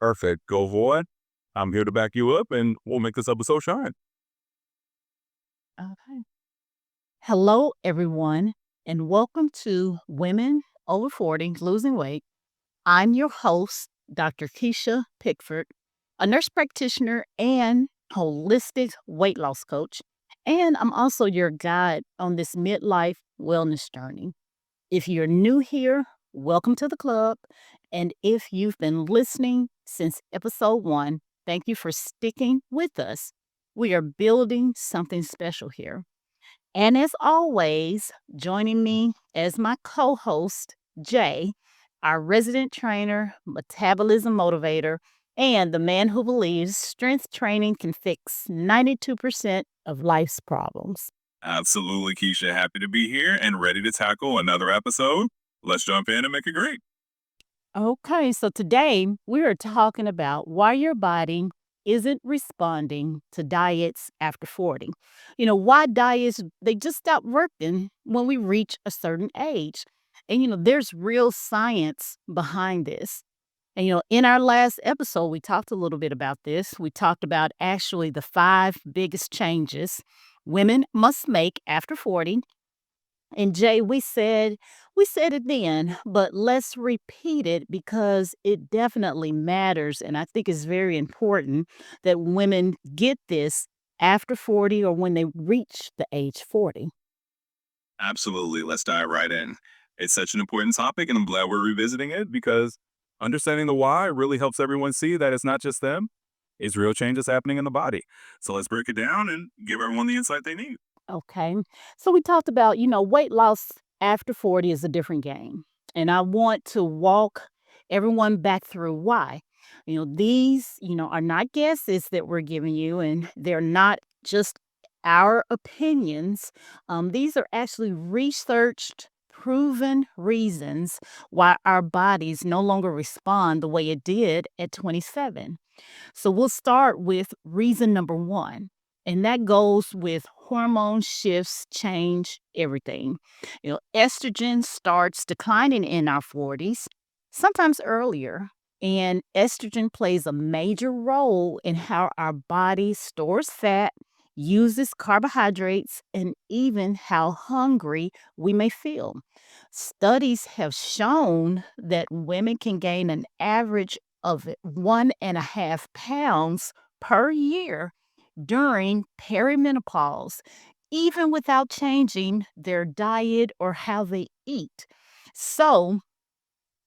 Perfect. Go for it. I'm here to back you up and we'll make this episode shine. Okay. Hello, everyone, and welcome to Women Over 40 Losing Weight. I'm your host, Dr. Kisha Pickford, a nurse practitioner and holistic weight loss coach. And I'm also your guide on this midlife wellness journey. If you're new here, welcome to the club. And if you've been listening since episode one, thank you for sticking with us. We are building something special here. And as always, joining me as my co host, Jay, our resident trainer, metabolism motivator, and the man who believes strength training can fix 92% of life's problems. Absolutely, Keisha. Happy to be here and ready to tackle another episode. Let's jump in and make it great. Okay, so today we are talking about why your body isn't responding to diets after 40. Why diets, they just stop working when we reach a certain age. And, there's real science behind this. And, in our last episode, we talked a little bit about this. We talked about actually the five biggest changes women must make after 40. And Jay, we said it then, but let's repeat it because it definitely matters. And I think it's very important that women get this after 40 or when they reach the age 40. Absolutely. Let's dive right in. It's such an important topic, and I'm glad we're revisiting it because understanding the why really helps everyone see that it's not just them, it's real changes happening in the body. So let's break it down and give everyone the insight they need. Okay. So we talked about, weight loss after 40 is a different game. And I want to walk everyone back through why. These, are not guesses that we're giving you, and they're not just our opinions. These are actually researched, proven reasons why our bodies no longer respond the way it did at 27. So we'll start with reason number one, and that goes with hormone shifts change everything. Estrogen starts declining in our 40s, sometimes earlier. And estrogen plays a major role in how our body stores fat, uses carbohydrates, and even how hungry we may feel. Studies have shown that women can gain an average of 1.5 pounds per year during perimenopause, even without changing their diet or how they eat. So,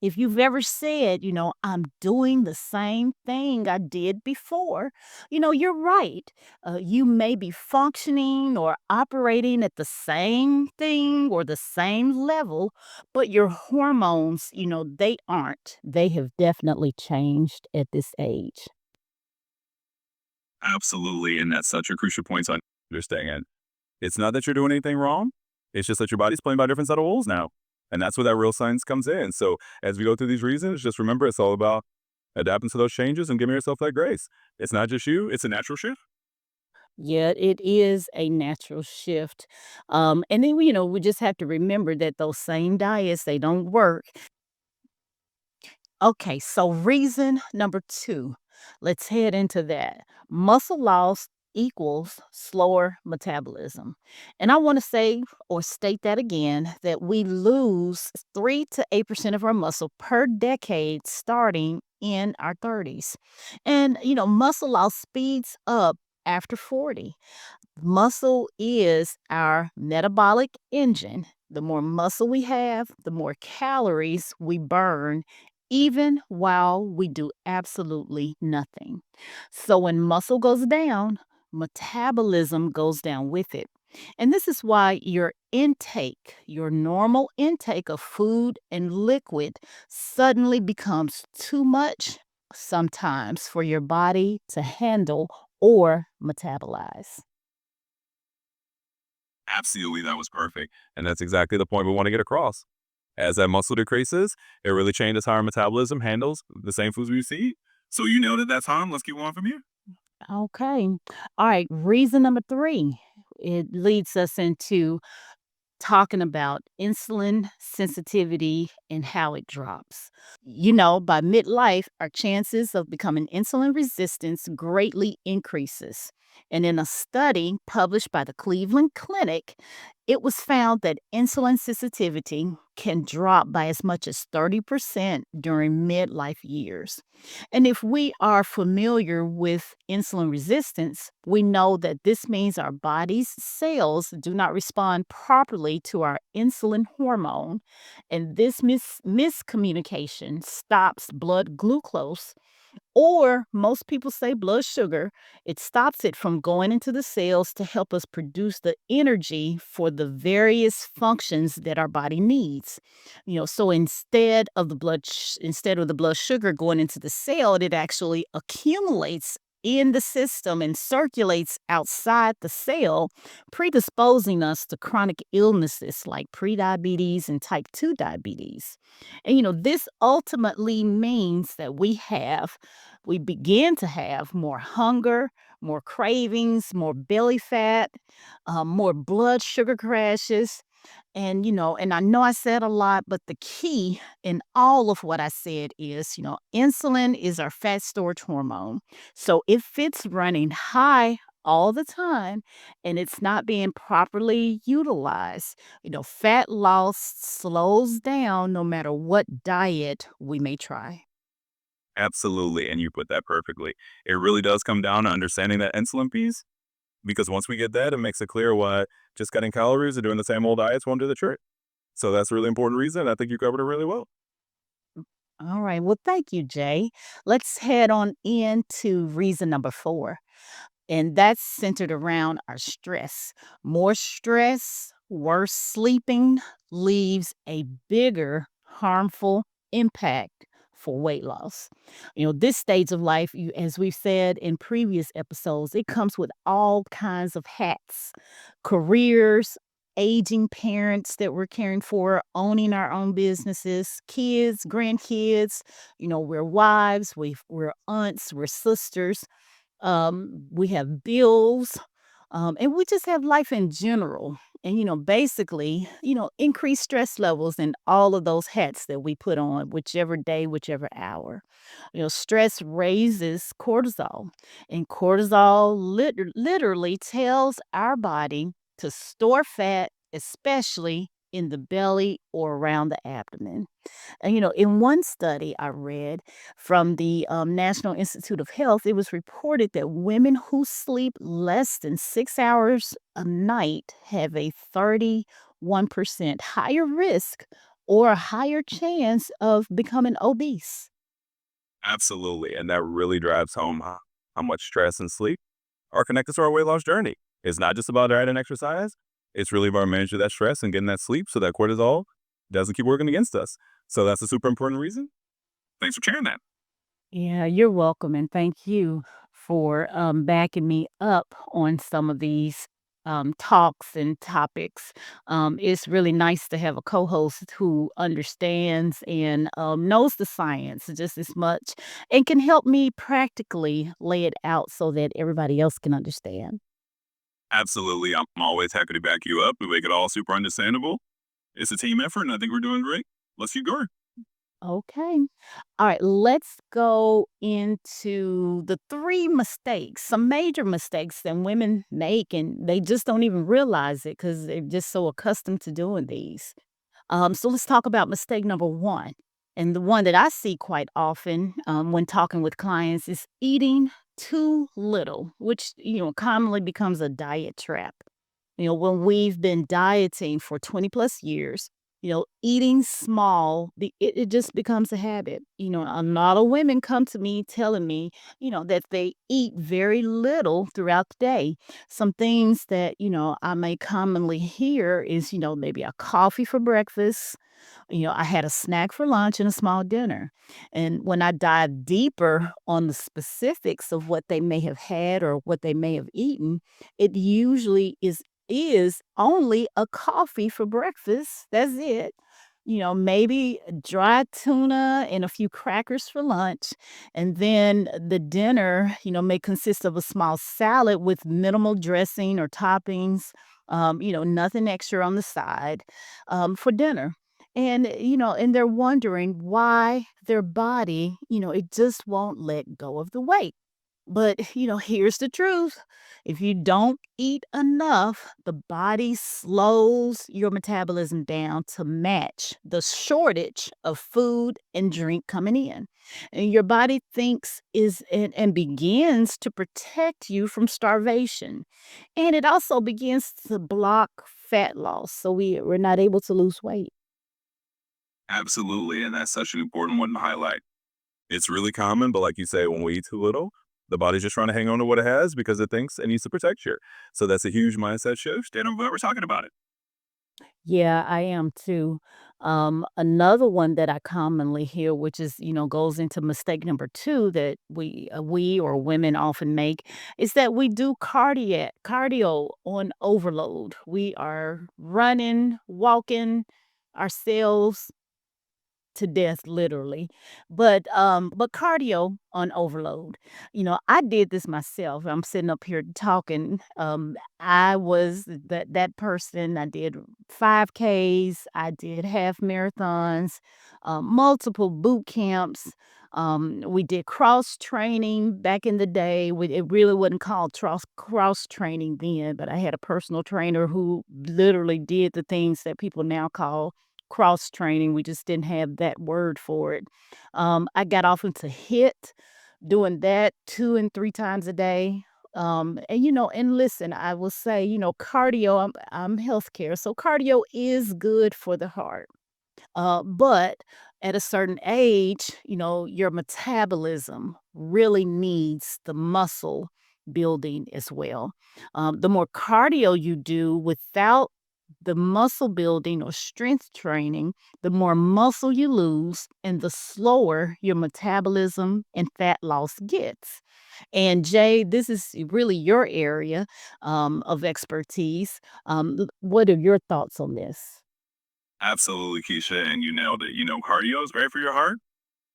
if you've ever said, I'm doing the same thing I did before, you're right. You may be functioning or operating at the same thing or the same level, but your hormones, they aren't. They have definitely changed at this age. Absolutely. And that's such a crucial point to understand. It's not that you're doing anything wrong. It's just that your body's playing by a different set of rules now. And that's where that real science comes in. So as we go through these reasons, just remember it's all about adapting to those changes and giving yourself that grace. It's not just you, it's a natural shift. Yeah, it is a natural shift. And then, we just have to remember that those same diets, they don't work. Okay, so reason number two, let's head into that. Muscle loss equals slower metabolism. And I want to say or state that again that we lose 3 to 8% of our muscle per decade starting in our 30s. And, muscle loss speeds up after 40. Muscle is our metabolic engine. The more muscle we have, the more calories we burn, even while we do absolutely nothing. So when muscle goes down, metabolism goes down with it. And this is why your intake, your normal intake of food and liquid, suddenly becomes too much sometimes for your body to handle or metabolize. Absolutely, that was perfect. And that's exactly the point we want to get across. As that muscle decreases, it really changes how our metabolism handles the same foods we eat. So you nailed it that time. Let's keep on from here. Okay. All right. Reason number three, it leads us into talking about insulin sensitivity and how it drops. By midlife, our chances of becoming insulin resistant greatly increases. And in a study published by the Cleveland Clinic, it was found that insulin sensitivity can drop by as much as 30% during midlife years. And if we are familiar with insulin resistance, we know that this means our body's cells do not respond properly to our insulin hormone. And this miscommunication stops blood glucose, or most people say blood sugar. It stops it from going into the cells to help us produce the energy for the various functions that our body needs. So instead of the blood sugar going into the cell, it actually accumulates in the system and circulates outside the cell, predisposing us to chronic illnesses like prediabetes and type 2 diabetes. And this ultimately means that we begin to have more hunger, more cravings, more belly fat, more blood sugar crashes. And I know I said a lot, but the key in all of what I said is, insulin is our fat storage hormone. So if it's running high all the time and it's not being properly utilized, fat loss slows down no matter what diet we may try. Absolutely, and you put that perfectly. It really does come down to understanding that insulin piece, because once we get that, it makes it clear why just cutting calories or doing the same old diets won't do the trick. So that's a really important reason. I think you covered it really well. All right. Well, thank you, Jay. Let's head on into reason number 4. And that's centered around our stress. More stress, worse sleeping leaves a bigger harmful impact for weight loss. This stage of life, as we've said in previous episodes, it comes with all kinds of hats, careers, aging parents that we're caring for, owning our own businesses, kids, grandkids. We're wives, we're aunts, we're sisters, we have bills, and we just have life in general. And, basically, increased stress levels in all of those hats that we put on, whichever day, whichever hour. Stress raises cortisol, and cortisol literally tells our body to store fat, especially in the belly or around the abdomen. And, in one study I read from the National Institute of Health, it was reported that women who sleep less than 6 hours a night have a 31% higher risk or a higher chance of becoming obese. Absolutely, and that really drives home how much stress and sleep are connected to our weight loss journey. It's not just about diet and exercise. It's really about managing that stress and getting that sleep so that cortisol doesn't keep working against us. So that's a super important reason. Thanks for sharing that. Yeah, you're welcome, and thank you for backing me up on some of these talks and topics. It's really nice to have a co-host who understands and knows the science just as much and can help me practically lay it out so that everybody else can understand. Absolutely. I'm always happy to back you up. We make it all super understandable. It's a team effort, and I think we're doing great. Let's keep going. Okay. All right, let's go into the 3 mistakes, some major mistakes that women make, and they just don't even realize it because 'cause they're just so accustomed to doing these. So let's talk about mistake number 1, and the one that I see quite often, when talking with clients is eating too little, which, commonly becomes a diet trap. When we've been dieting for 20 plus years, eating small, it just becomes a habit. A lot of women come to me telling me, that they eat very little throughout the day. Some things that, I may commonly hear is, maybe a coffee for breakfast. I had a snack for lunch and a small dinner. And when I dive deeper on the specifics of what they may have had or what they may have eaten, it usually is only a coffee for breakfast. That's it. maybe dry tuna and a few crackers for lunch. And then the dinner, may consist of a small salad with minimal dressing or toppings, nothing extra on the side for dinner. And they're wondering why their body, it just won't let go of the weight. But, here's the truth. If you don't eat enough, the body slows your metabolism down to match the shortage of food and drink coming in. And your body thinks and begins to protect you from starvation. And it also begins to block fat loss. So we're not able to lose weight. Absolutely, and that's such an important one to highlight. It's really common, but like you say, when we eat too little, the body's just trying to hang on to what it has because it thinks it needs to protect you. So that's a huge mindset shift, and I'm glad we're talking about it. Yeah, I am too. Another one that I commonly hear, which is, goes into mistake number two that we or women often make, is that we do cardio on overload. We are running, walking ourselves to death literally, but cardio on overload. I did this myself. I'm sitting up here talking. I was that person. I did 5Ks, I did half marathons, multiple boot camps. We did cross training back in the day. It really wasn't called cross training then, but I had a personal trainer who literally did the things that people now call cross training. We just didn't have that word for it. I got off into hit doing that 2 and 3 times a day. And listen, I will say, cardio, I'm healthcare, so cardio is good for the heart. But at a certain age, your metabolism really needs the muscle building as well. The more cardio you do without the muscle building or strength training, the more muscle you lose and the slower your metabolism and fat loss gets. And Jay, this is really your area of expertise. What are your thoughts on this? Absolutely, Keisha, and you nailed it. Cardio is great for your heart,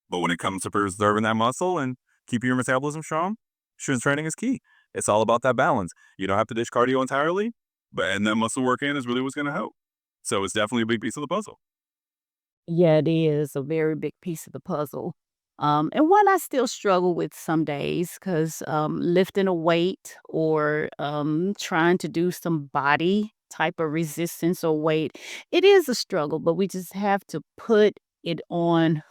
but when it comes to preserving that muscle and keeping your metabolism strong, strength training is key. It's all about that balance. You don't have to ditch cardio entirely, but and that muscle work in is really what's going to help. So it's definitely a big piece of the puzzle. Yeah, it is a very big piece of the puzzle. And one I still struggle with some days because lifting a weight or trying to do some body type of resistance or weight, it is a struggle, but we just have to put it on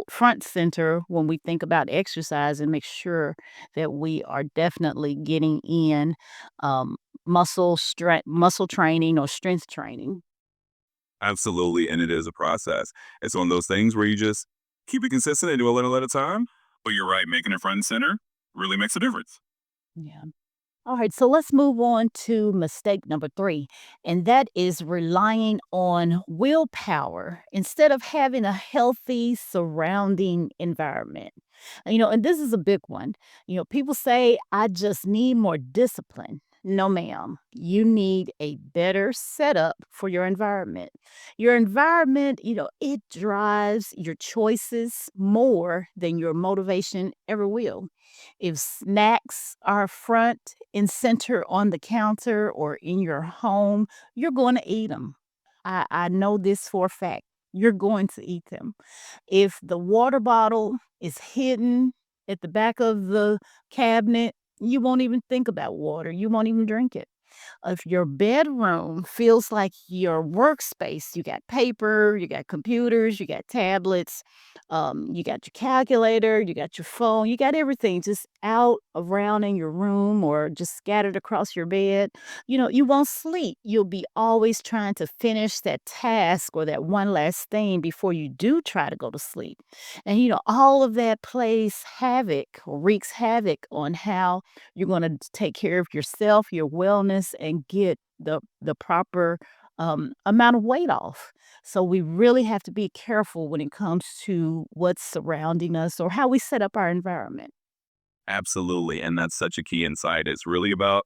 front center when we think about exercise and make sure that we are definitely getting in um, muscle training or strength training. Absolutely, and it is a process. It's one of those things where you just keep it consistent and do a little at a time. But you're right, making it front and center really makes a difference. Yeah. All right, so let's move on to mistake number three, and that is relying on willpower instead of having a healthy surrounding environment. And this is a big one. People say, I just need more discipline. No, ma'am. You need a better setup for your environment. Your environment, it drives your choices more than your motivation ever will. If snacks are front and center on the counter or in your home, you're going to eat them. I know this for a fact. You're going to eat them. If the water bottle is hidden at the back of the cabinet, you won't even think about water. You won't even drink it. If your bedroom feels like your workspace, you got paper, you got computers, you got tablets, you got your calculator, you got your phone, you got everything just out around in your room or just scattered across your bed. You won't sleep. You'll be always trying to finish that task or that one last thing before you do try to go to sleep. And, all of that plays havoc or wreaks havoc on how you're gonna take care of yourself, your wellness, and get the proper, amount of weight off. So we really have to be careful when it comes to what's surrounding us or how we set up our environment. Absolutely, and that's such a key insight. It's really about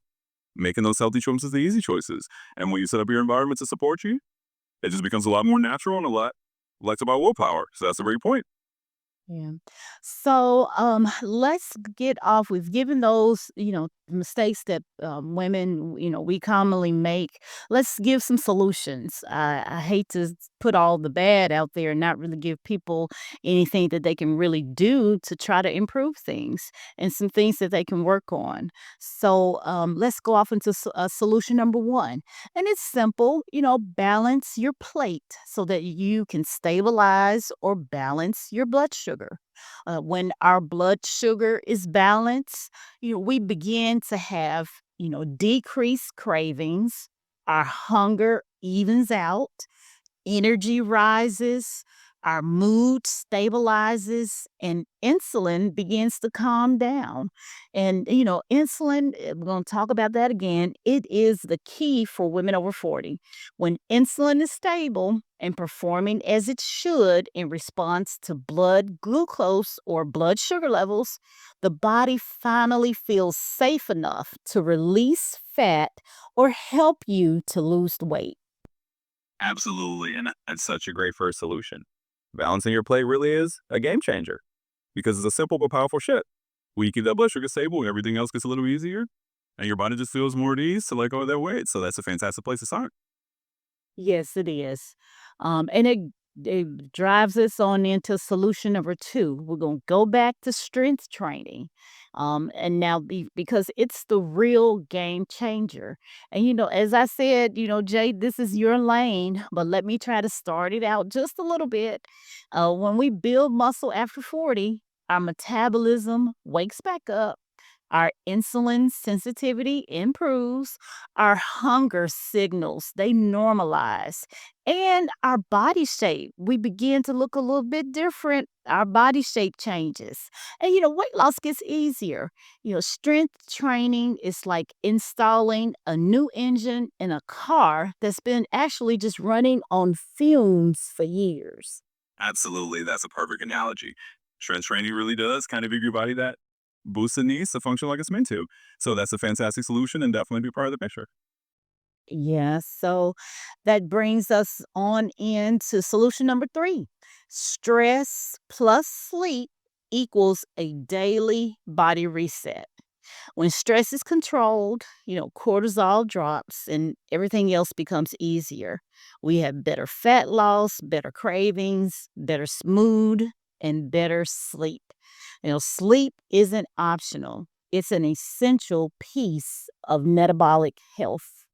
making those healthy choices the easy choices. And when you set up your environment to support you, it just becomes a lot more natural and a lot Let's about willpower. So that's a great point. Yeah. So, let's get off with given those, mistakes that women, we commonly make. Let's give some solutions. I hate to put all the bad out there and not really give people anything that they can really do to try to improve things and some things that they can work on. So, let's go off into solution number one. And it's simple, balance your plate so that you can stabilize or balance your blood sugar. When our blood sugar is balanced, we begin to have, decreased cravings. Our hunger evens out, energy rises, our mood stabilizes, and insulin begins to calm down. And, insulin, we're going to talk about that again. It is the key for women over 40. When insulin is stable and performing as it should in response to blood glucose or blood sugar levels, the body finally feels safe enough to release fat or help you to lose weight. Absolutely. And that's such a great first solution. Balancing your plate really is a game changer because it's a simple but powerful shift. When you keep that blood sugar stable, everything else gets a little easier and your body just feels more at ease to let go of that weight. So that's a fantastic place to start. Yes, it is. And it drives us on into solution number two. We're going to go back to strength training. And now because it's the real game changer. And, as I said, Jay, this is your lane, but let me try to start it out just a little bit. When we build muscle after 40, our metabolism wakes back up, our insulin sensitivity improves, our hunger signals, they normalize, and our body shape, we begin to look a little bit different. Our body shape changes. And weight loss gets easier. Strength training is like installing a new engine in a car that's been actually just running on fumes for years. Absolutely. That's a perfect analogy. Strength training really does kind of give your body that boost it needs to function like it's meant to. So that's a fantastic solution and definitely be part of the picture. Yeah, so that brings us on into solution number three. Stress plus sleep equals a daily body reset. When stress is controlled, cortisol drops and everything else becomes easier. We have better fat loss, better cravings, better mood, and better sleep. Sleep isn't optional, it's an essential piece of metabolic health.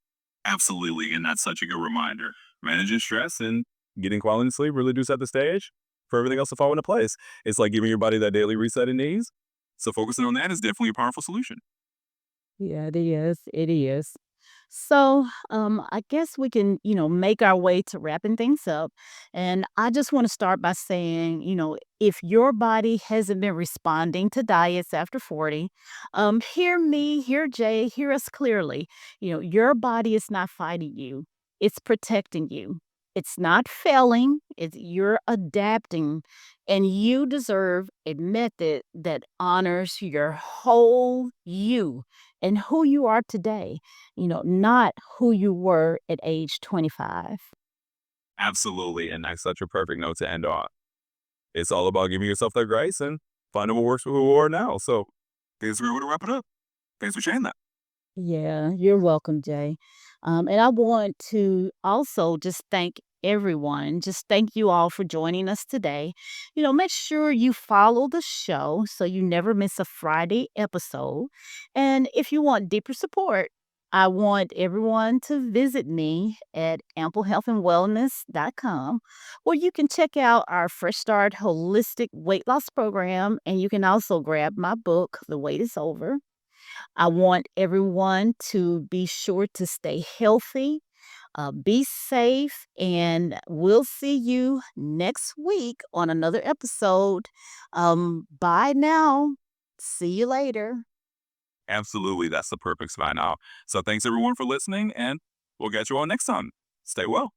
Absolutely. And that's such a good reminder. Managing stress and getting quality sleep really do set the stage for everything else to fall into place. It's like giving your body that daily reset it needs. So focusing on that is definitely a powerful solution. Yeah, it is. It is. So, I guess we can, make our way to wrapping things up. And I just want to start by saying, if your body hasn't been responding to diets after 40, hear me, hear Jay, hear us clearly. Your body is not fighting you, it's protecting you. It's not failing, you're adapting, and you deserve a method that honors your whole you and who you are today, not who you were at age 25. Absolutely. And that's such a perfect note to end on. It's all about giving yourself that grace and finding what works for who you are now. So here's where we're to wrap it up. Thanks for sharing that. Yeah, you're welcome, Jay. And I want to also just thank everyone. Just thank you all for joining us today. Make sure you follow the show so you never miss a Friday episode. And if you want deeper support, I want everyone to visit me at amplehealthandwellness.com, where you can check out our Fresh Start Holistic Weight Loss Program. And you can also grab my book, The Wait is Over. I want everyone to be sure to stay healthy, be safe, and we'll see you next week on another episode. Bye now. See you later. Absolutely. That's the perfect spot now. So thanks everyone for listening and we'll get you on next time. Stay well.